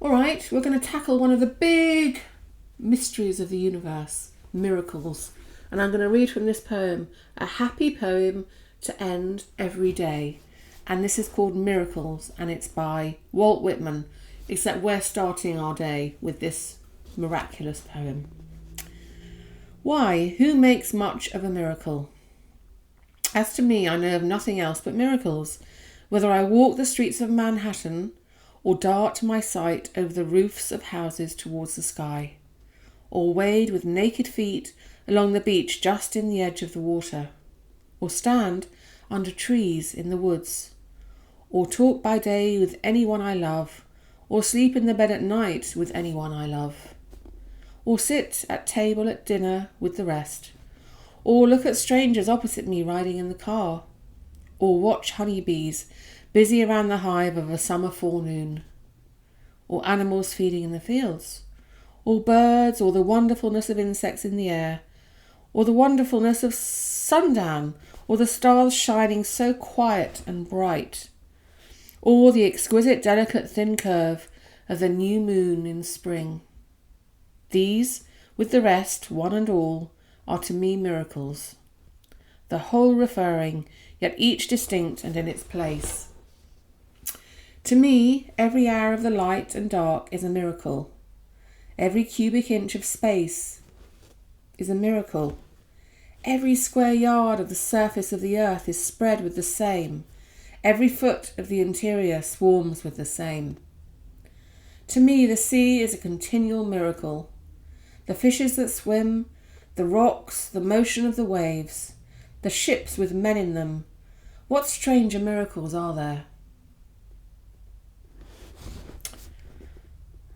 All right, we're going to tackle one of the big mysteries of the universe, miracles. And I'm going to read from this poem, a happy poem to end every day. And this is called Miracles, and it's by Walt Whitman, except we're starting our day with this miraculous poem. Why? Who makes much of a miracle? As to me, I know of nothing else but miracles. Whether I walk the streets of Manhattan or dart my sight over the roofs of houses towards the sky, or wade with naked feet along the beach just in the edge of the water, or stand under trees in the woods, or talk by day with anyone I love, or sleep in the bed at night with anyone I love, or sit at table at dinner with the rest, or look at strangers opposite me riding in the car, or watch honeybees busy around the hive of a summer forenoon, or animals feeding in the fields, or birds, or the wonderfulness of insects in the air, or the wonderfulness of sundown, or the stars shining so quiet and bright, or the exquisite delicate thin curve of the new moon in spring. These, with the rest, one and all, are to me miracles, the whole referring, yet each distinct and in its place. To me, every hour of the light and dark is a miracle. Every cubic inch of space is a miracle. Every square yard of the surface of the earth is spread with the same. Every foot of the interior swarms with the same. To me, the sea is a continual miracle. The fishes that swim, the rocks, the motion of the waves, the ships with men in them. What stranger miracles are there?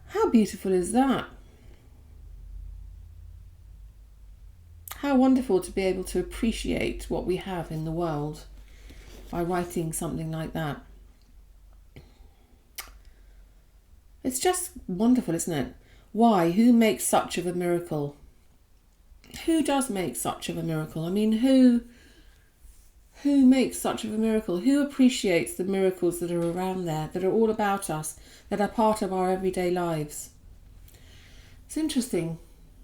How beautiful is that? How wonderful to be able to appreciate what we have in the world by writing something like that. It's just wonderful, isn't it? Why? Who makes such of a miracle? Who does make such of a miracle? I mean, who makes such of a miracle? Who appreciates the miracles that are around there, that are all about us, that are part of our everyday lives? It's interesting.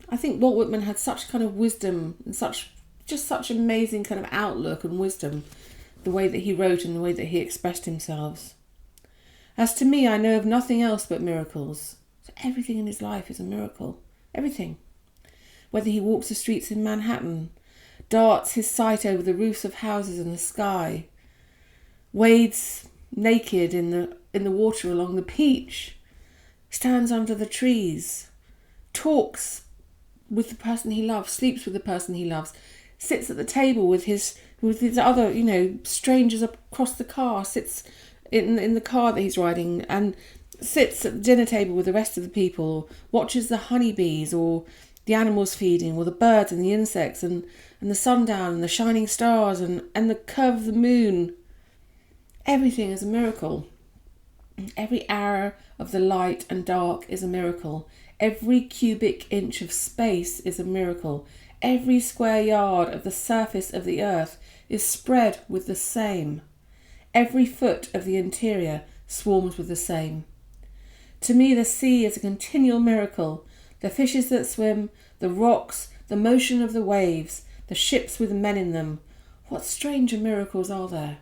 I think Walt Whitman had such kind of wisdom and such amazing kind of outlook and wisdom, the way that he wrote and the way that he expressed himself. As to me, I know of nothing else but miracles. So everything in his life is a miracle. Everything. Whether he walks the streets in Manhattan, darts his sight over the roofs of houses in the sky, wades naked in the water along the beach, stands under the trees, talks with the person he loves, sleeps with the person he loves, sits at the table with his other, strangers across the car, sits in the car that he's riding and sits at the dinner table with the rest of the people, watches the honeybees or the animals feeding, or the birds and the insects, and the sundown and the shining stars and the curve of the moon. Everything is a miracle. Every hour of the light and dark is a miracle. Every cubic inch of space is a miracle. Every square yard of the surface of the earth is spread with the same. Every foot of the interior swarms with the same. To me, the sea is a continual miracle. The fishes that swim, the rocks, the motion of the waves, the ships with men in them. What stranger miracles are there?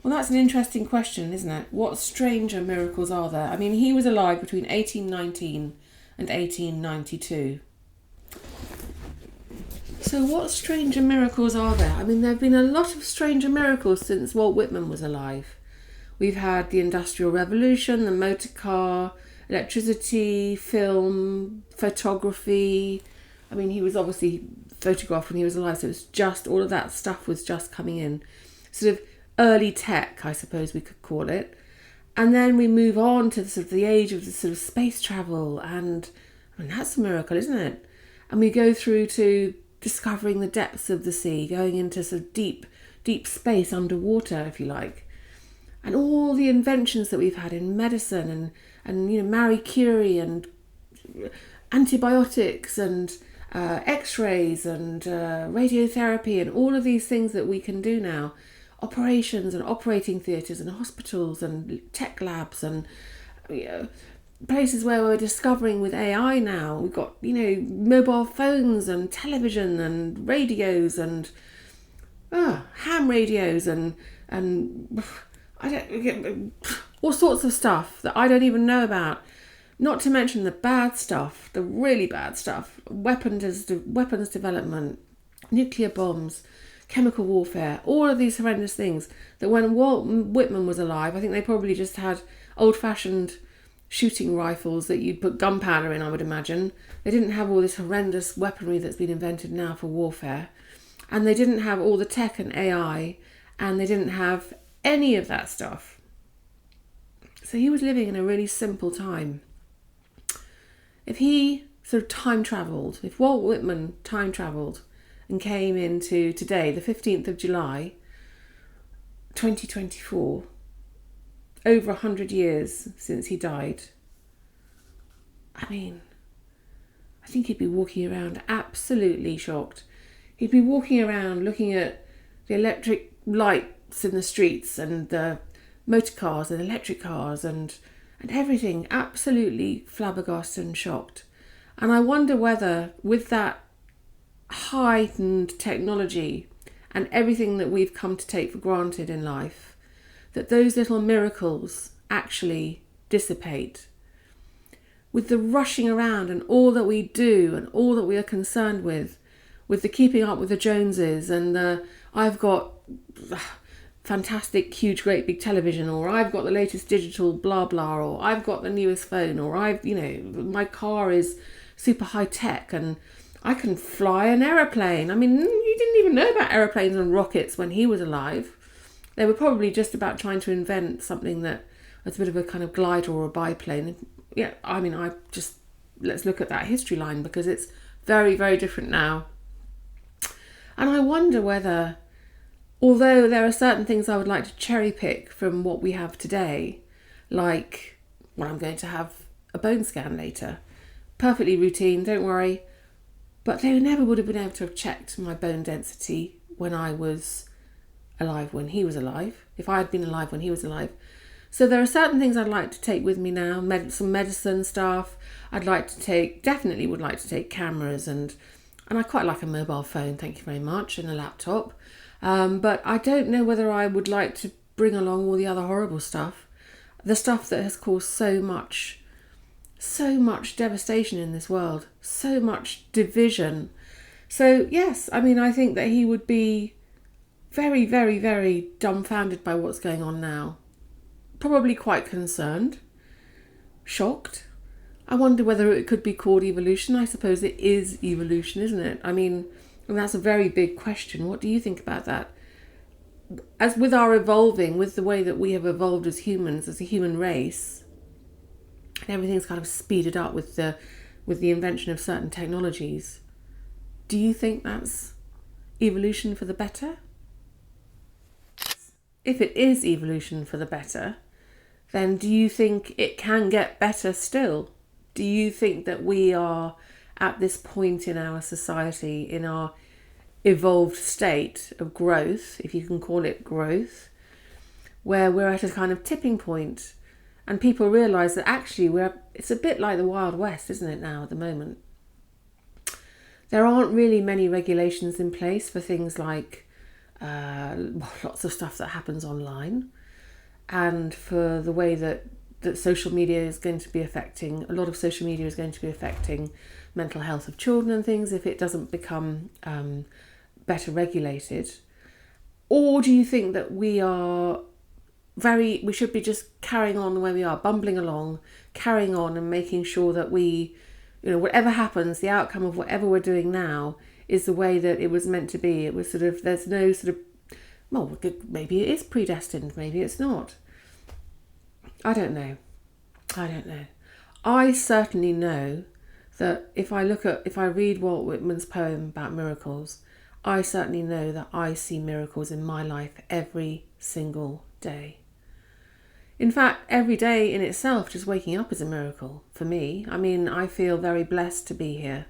Well, that's an interesting question, isn't it? What stranger miracles are there? I mean, he was alive between 1819 and 1892. So what stranger miracles are there? I mean, there have been a lot of stranger miracles since Walt Whitman was alive. We've had the Industrial Revolution, the motor car, electricity, film, photography. I mean, he was obviously photographed when he was alive, so it's just all of that stuff was just coming in. Sort of early tech, I suppose we could call it. And then we move on to the age of the sort of space travel, and I mean, that's a miracle, isn't it? And we go through to discovering the depths of the sea, going into sort of deep space underwater, if you like. And all the inventions that we've had in medicine and Marie Curie and antibiotics and x-rays and radiotherapy and all of these things that we can do now, operations and operating theatres and hospitals and tech labs and places where we're discovering with AI now. We've got, mobile phones and television and radios and ham radios and I don't all sorts of stuff that I don't even know about. Not to mention the bad stuff, the really bad stuff, weapons development, nuclear bombs, chemical warfare, all of these horrendous things that when Walt Whitman was alive, I think they probably just had old-fashioned shooting rifles that you'd put gunpowder in, I would imagine. They didn't have all this horrendous weaponry that's been invented now for warfare. And they didn't have all the tech and AI, and they didn't have any of that stuff. So he was living in a really simple time. If he sort of time travelled, if Walt Whitman time travelled and came into today, the 15th of July, 2024, over 100 years since he died, I think he'd be walking around absolutely shocked. He'd be walking around looking at the electric lights in the streets and the motor cars and electric cars and everything, absolutely flabbergasted and shocked. And I wonder whether with that heightened technology and everything that we've come to take for granted in life, that those little miracles actually dissipate. With the rushing around and all that we do and all that we are concerned with the keeping up with the Joneses and the I've got fantastic, huge, great big television, or I've got the latest digital blah blah, or I've got the newest phone, or my car is super high tech and I can fly an aeroplane. You didn't even know about aeroplanes and rockets when he was alive. They were probably just about trying to invent something that was a bit of a kind of glider or a biplane. Yeah, let's look at that history line because it's very, very different now. And I wonder whether, although there are certain things I would like to cherry pick from what we have today, like, I'm going to have a bone scan later. Perfectly routine, don't worry. But they never would have been able to have checked my bone density when I was alive, when he was alive, if I had been alive when he was alive. So there are certain things I'd like to take with me now, some medicine stuff. Definitely would like to take cameras and I quite like a mobile phone, thank you very much, and a laptop. But I don't know whether I would like to bring along all the other horrible stuff, the stuff that has caused so much devastation in this world, so much division. So yes, I think that he would be very, very, very dumbfounded by what's going on now. Probably quite concerned, shocked. I wonder whether it could be called evolution. I suppose it is evolution, isn't it? And that's a very big question. What do you think about that? As with our evolving, with the way that we have evolved as humans, as a human race, and everything's kind of speeded up with the invention of certain technologies, do you think that's evolution for the better? If it is evolution for the better, then do you think it can get better still? Do you think that we are at this point in our society, in our evolved state of growth, if you can call it growth, where we're at a kind of tipping point and people realise that actually it's a bit like the Wild West, isn't it, now at the moment? There aren't really many regulations in place for things like lots of stuff that happens online, and for the way that social media is going to be affecting, a lot of social media is going to be affecting mental health of children and things if it doesn't become better regulated. Or do you think that we should be just carrying on the way we are, bumbling along, carrying on and making sure that we, whatever happens, the outcome of whatever we're doing now is the way that it was meant to be? It was there's no maybe it is predestined, maybe it's not. I don't know. I certainly know that if I read Walt Whitman's poem about miracles, I certainly know that I see miracles in my life every single day. In fact, every day in itself, just waking up is a miracle for me. I feel very blessed to be here.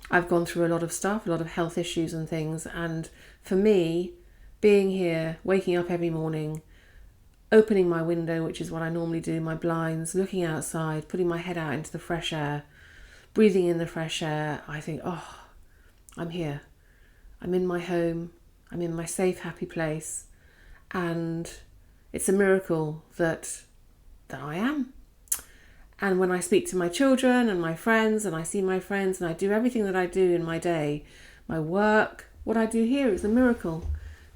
I've gone through a lot of stuff, a lot of health issues and things, and for me, being here, waking up every morning, opening my window, which is what I normally do, my blinds, looking outside, putting my head out into the fresh air, breathing in the fresh air, I think, oh, I'm here. I'm in my home. I'm in my safe, happy place. And it's a miracle that I am. And when I speak to my children and my friends, and I see my friends, and I do everything that I do in my day, my work, what I do here is a miracle.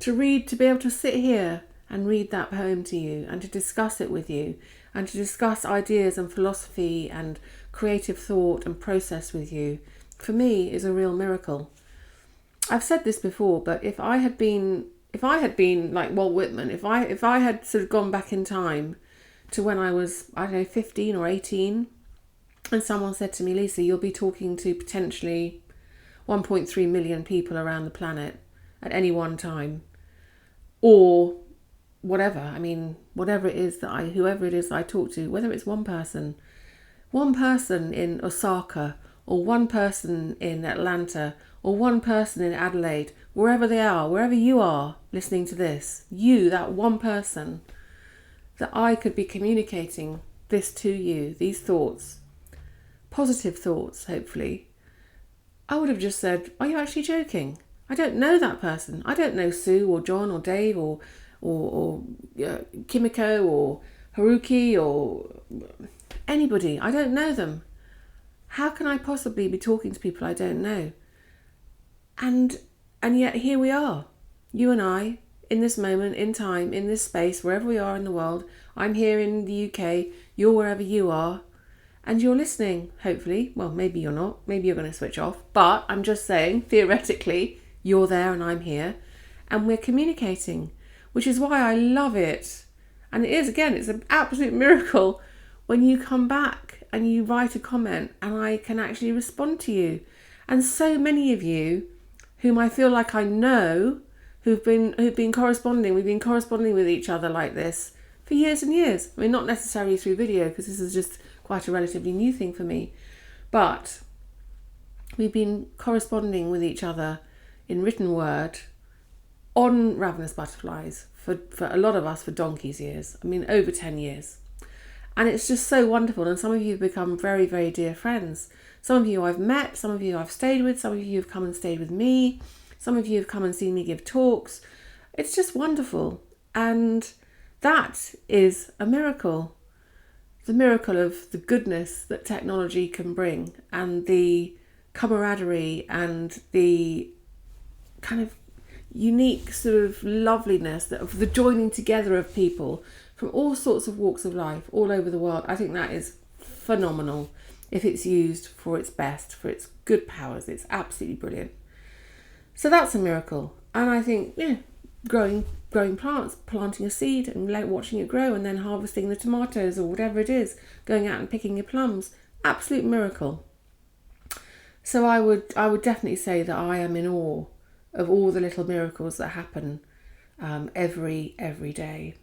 To read, to be able to sit here and read that poem to you, and to discuss it with you, and to discuss ideas and philosophy and creative thought and process with you, for me is a real miracle. I've said this before, but if I had been like Walt Whitman, if I had sort of gone back in time to when I was, 15 or 18, and someone said to me, Lisa, you'll be talking to potentially 1.3 million people around the planet at any one time, or whatever, whoever it is that I talk to, whether it's one person in Osaka, or one person in Atlanta, or one person in Adelaide, wherever they are, wherever you are listening to this, you, that one person, that I could be communicating this to you, these thoughts, positive thoughts, hopefully, I would have just said, are you actually joking? I don't know that person. I don't know Sue or John or Dave or Kimiko or Haruki or anybody. I don't know them. How can I possibly be talking to people I don't know? And yet here we are, you and I, in this moment, in time, in this space, wherever we are in the world. I'm here in the UK, you're wherever you are, and you're listening, hopefully. Well, maybe you're not, maybe you're going to switch off, but I'm just saying, theoretically, you're there and I'm here, and we're communicating, which is why I love it. And it is, again, it's an absolute miracle when you come back and you write a comment and I can actually respond to you. And so many of you whom I feel like I know, who've been corresponding, we've been corresponding with each other like this for years and years. Not necessarily through video, because this is just quite a relatively new thing for me, but we've been corresponding with each other in written word on Ravenous Butterflies for a lot of us for donkey's years. Over 10 years. And it's just so wonderful. And some of you have become very, very dear friends. Some of you I've met, some of you I've stayed with, some of you have come and stayed with me, some of you have come and seen me give talks. It's just wonderful. And that is a miracle. The miracle of the goodness that technology can bring, and the camaraderie and the kind of unique sort of loveliness of the joining together of people from all sorts of walks of life all over the world. I think that is phenomenal if it's used for its best, for its good powers. It's absolutely brilliant. So that's a miracle. And I think, growing plants, planting a seed and watching it grow, and then harvesting the tomatoes or whatever it is, going out and picking your plums, absolute miracle. So I would definitely say that I am in awe of all the little miracles that happen every day.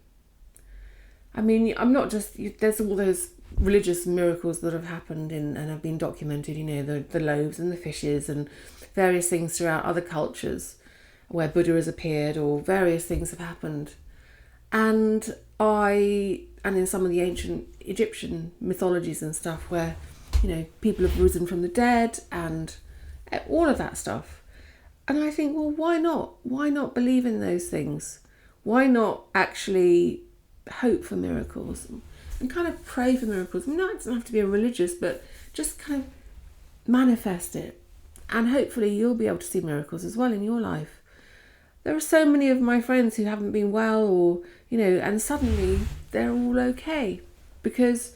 I'm not just, there's all those religious miracles that have happened and have been documented, the loaves and the fishes and various things throughout other cultures where Buddha has appeared, or various things have happened. And in some of the ancient Egyptian mythologies and stuff where, people have risen from the dead and all of that stuff. And I think, well, why not? Why not believe in those things? Why not actually hope for miracles and kind of pray for miracles? It doesn't have to be a religious, but just kind of manifest it. And hopefully you'll be able to see miracles as well in your life. There are so many of my friends who haven't been well, or, and suddenly they're all okay. Because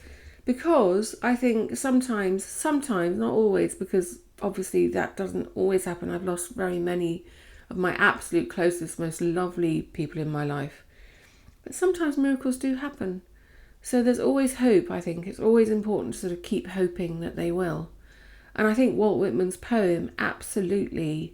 I think sometimes, not always, because obviously that doesn't always happen. I've lost very many of my absolute closest, most lovely people in my life. But sometimes miracles do happen. So there's always hope, I think. It's always important to sort of keep hoping that they will. And I think Walt Whitman's poem absolutely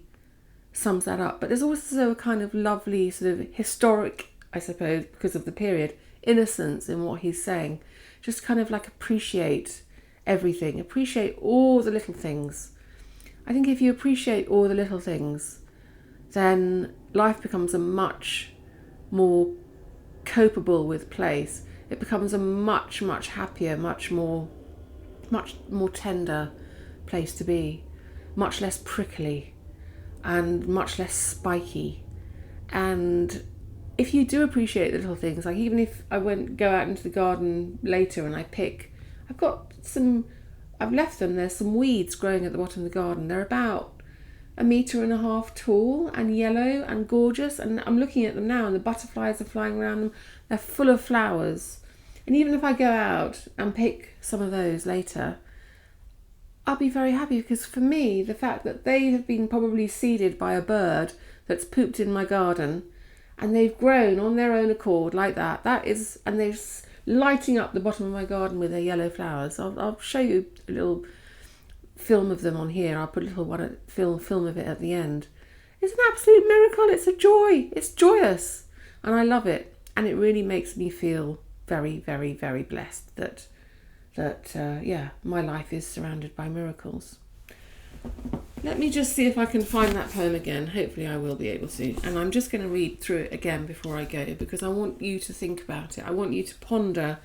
sums that up. But there's also a kind of lovely sort of historic, I suppose, because of the period, innocence in what he's saying. Just kind of like appreciate everything. Appreciate all the little things. I think if you appreciate all the little things, then life becomes a much more copable with place, it becomes a much, much happier, much more tender place to be, much less prickly and much less spiky. And if you do appreciate the little things, like even if I go out into the garden later and I pick, I've left them, there's some weeds growing at the bottom of the garden. They're about 1.5 meters tall and yellow and gorgeous, and I'm looking at them now and the butterflies are flying around them. They're full of flowers. And even if I go out and pick some of those later, I'll be very happy, because for me, the fact that they have been probably seeded by a bird that's pooped in my garden and they've grown on their own accord like that, and they're lighting up the bottom of my garden with their yellow flowers. I'll show you a little film of them on here. I'll put a little film of it at the end. It's an absolute miracle. It's a joy. It's joyous. And I love it. And it really makes me feel very, very, very blessed that my life is surrounded by miracles. Let me just see if I can find that poem again. Hopefully I will be able to. And I'm just going to read through it again before I go, because I want you to think about it. I want you to ponder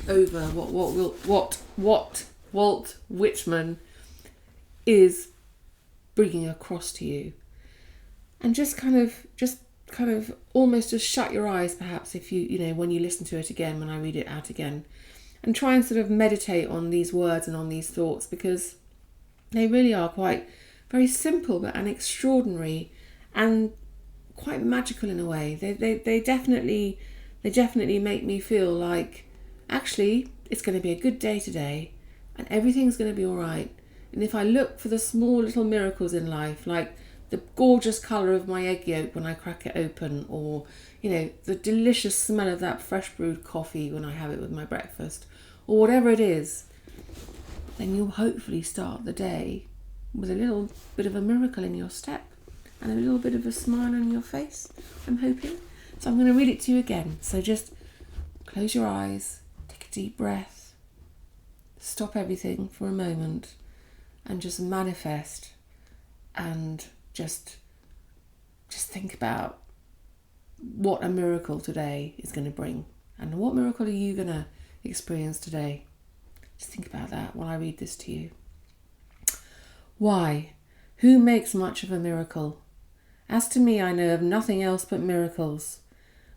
over what Walt Whitman is bringing across to you. And just kind of almost just shut your eyes, perhaps, if when you listen to it again, when I read it out again, and try and sort of meditate on these words and on these thoughts, because they really are quite very simple and extraordinary and quite magical in a way. They definitely make me feel like, actually, it's going to be a good day today and everything's going to be all right. And if I look for the small little miracles in life, like the gorgeous colour of my egg yolk when I crack it open, or the delicious smell of that fresh brewed coffee when I have it with my breakfast, or whatever it is, then you'll hopefully start the day with a little bit of a miracle in your step and a little bit of a smile on your face, I'm hoping. So I'm going to read it to you again. So just close your eyes, take a deep breath, stop everything for a moment, and just manifest and just think about what a miracle today is going to bring. And what miracle are you going to experience today? Just think about that while I read this to you. Why? Who makes much of a miracle? As to me, I know of nothing else but miracles.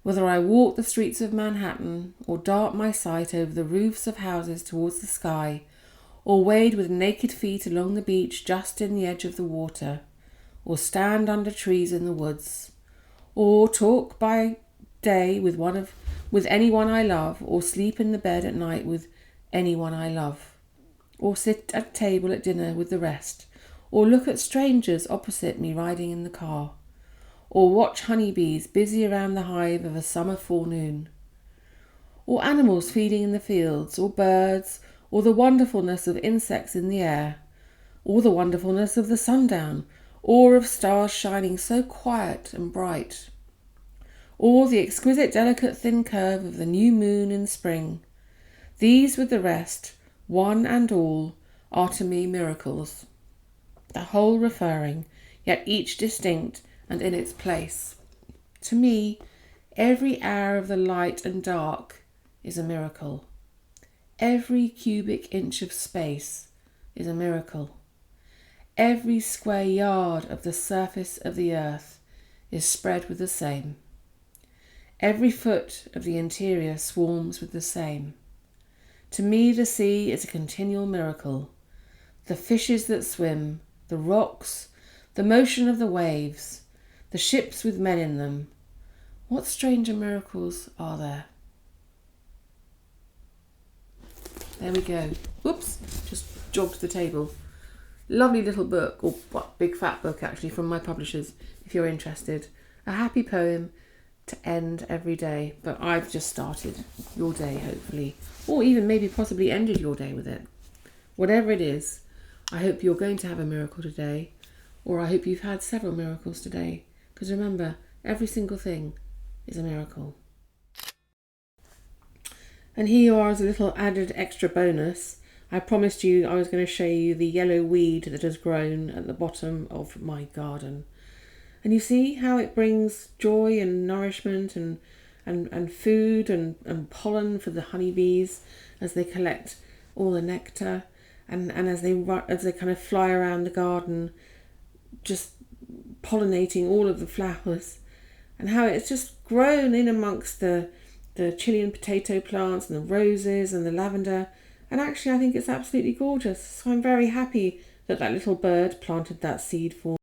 Whether I walk the streets of Manhattan, or dart my sight over the roofs of houses towards the sky, or wade with naked feet along the beach just in the edge of the water, or stand under trees in the woods, or talk by day with anyone I love, or sleep in the bed at night with anyone I love, or sit at table at dinner with the rest, or look at strangers opposite me riding in the car, or watch honeybees busy around the hive of a summer forenoon, or animals feeding in the fields, or birds, or the wonderfulness of insects in the air, or the wonderfulness of the sundown, or of stars shining so quiet and bright, or the exquisite delicate thin curve of the new moon in spring. These with the rest, one and all, are to me miracles, the whole referring, yet each distinct and in its place. To me, every hour of the light and dark is a miracle. Every cubic inch of space is a miracle. Every square yard of the surface of the earth is spread with the same. Every foot of the interior swarms with the same. To me, the sea is a continual miracle. The fishes that swim, the rocks, the motion of the waves, the ships with men in them. What stranger miracles are there? There we go. Whoops, just jogged the table. Lovely little book, or big fat book actually, from my publishers, if you're interested. A happy poem to end every day, but I've just started your day, hopefully, or even maybe possibly ended your day with it. Whatever it is, I hope you're going to have a miracle today, or I hope you've had several miracles today, because remember, every single thing is a miracle. And here you are as a little added extra bonus. I promised you I was going to show you the yellow weed that has grown at the bottom of my garden. And you see how it brings joy and nourishment and and food and pollen for the honeybees as they collect all the nectar, and as they kind of fly around the garden, just pollinating all of the flowers, and how it's just grown in amongst the Chilean potato plants and the roses and the lavender. And actually I think it's absolutely gorgeous. So I'm very happy that little bird planted that seed for